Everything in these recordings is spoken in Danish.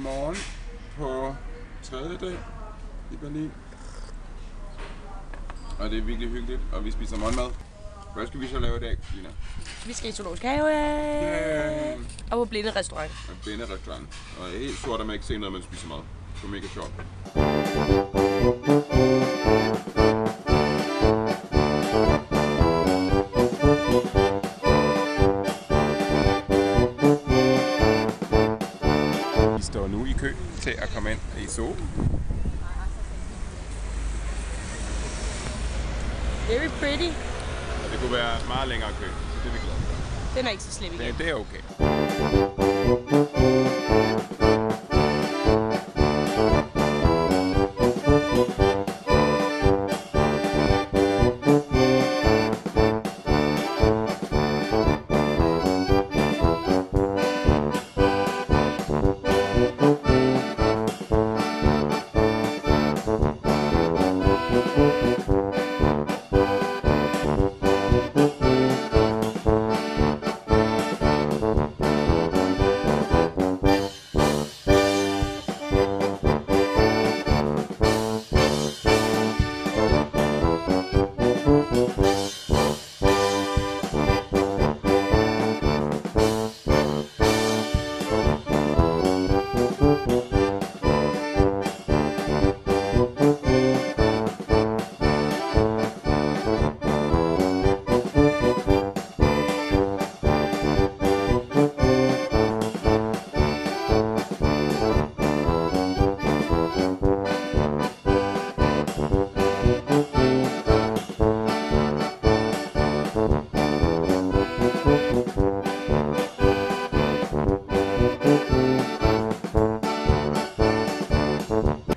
Godmorgen på 3. dag i Berlin. Og det er virkelig hyggeligt, og vi spiser morgenmad. Hvad skal vi så lave i dag, Lina? Vi skal i Zoologisk Have. Yeah. Og på Blinde Restaurant. Blinde Restaurant. Og jeg er helt sort, at man ikke se noget, man spiser mad. Det er mega sjovt. Vi står nu i kø til at komme ind i zoo. Very pretty. Og det kunne være meget længere kø, så det er vi glade for. Den er ikke så slem igen. Det er okay.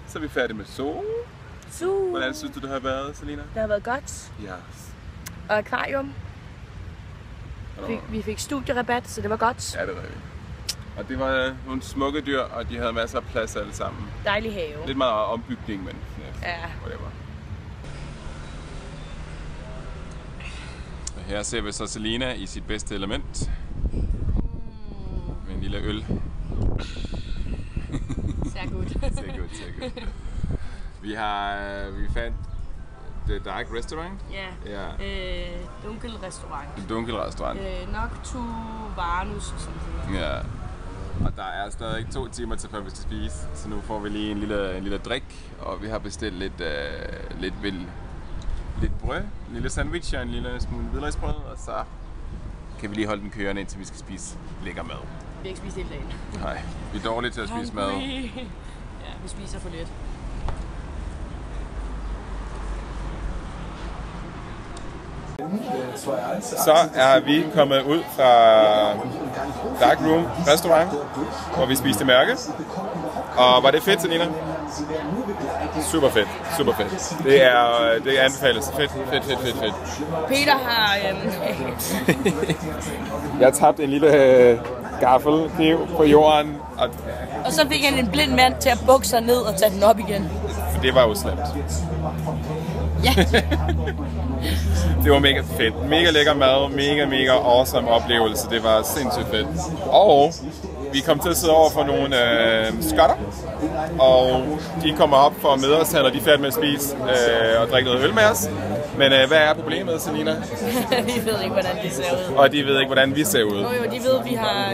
Så er vi færdige med zoo. Hvordan synes du, det har været, Selina? Det har været godt. Ja. Og akvarium. Vi fik studierabat, så det var godt. Ja, det var det. Og det var nogle smukke dyr, og de havde masser af plads alle sammen. Dejlig have. Lidt meget ombygning, men ja. Whatever. Og her ser vi så Selina i sit bedste element. Med en lille øl. Ser godt. Ser godt. Vi fandt The Dark Restaurant. Ja. Dunkel restaurant. En dunkel restaurant. Noctu Varnus og sådan noget. Ja. Og der er stadig 2 timer til, før vi skal spise. Så nu får vi lige en lille drik, og vi har bestilt lidt brød, en lille sandwich og en lille smule hvidløgsbrød, og så kan vi lige holde den kørende, indtil vi skal spise lækker mad. Vi har ikke spist hele dagen. Nej, vi er dårlige til at spise mad. Ja, vi spiser for lidt. Så er vi kommet ud fra Dark Room Restaurant, hvor vi spiste mørke. Og var det fedt, Selina? Super fedt. Det anbefales. Fedt. Peter har... Jeg tabte en lille gaffelkniv på jorden. Og så fik han en blind mand til at bukke sig ned og tage den op igen. For det var jo slemt. Ja. Det var mega fedt. Mega lækker mad. Mega awesome oplevelse. Det var sindssygt fedt. Og vi kom til at sidde over for nogle skotter. Og de kommer op for at møde os, når de er færdige med at spise og drikke noget øl med os. Men hvad er problemet, Selina? Vi ved ikke, hvordan de ser ud. Og de ved ikke, hvordan vi ser ud. Jo, de ved, at vi har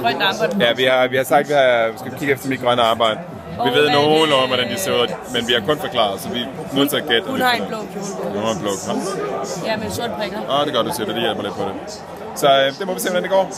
grønt arbejde. Ja, vi har sagt, at vi skal kigge efter mit grønne arbejde. Vi ved nogenlunde, hvordan de ser ud, men vi har kun forklaret, så vi er nødt til at gætte. Hun har en blå kjole. Hun har en blå kjole. Ja, med sort prikker. Det er godt, du siger det. Det hjælper lidt på det. Så det må vi se, hvordan det går.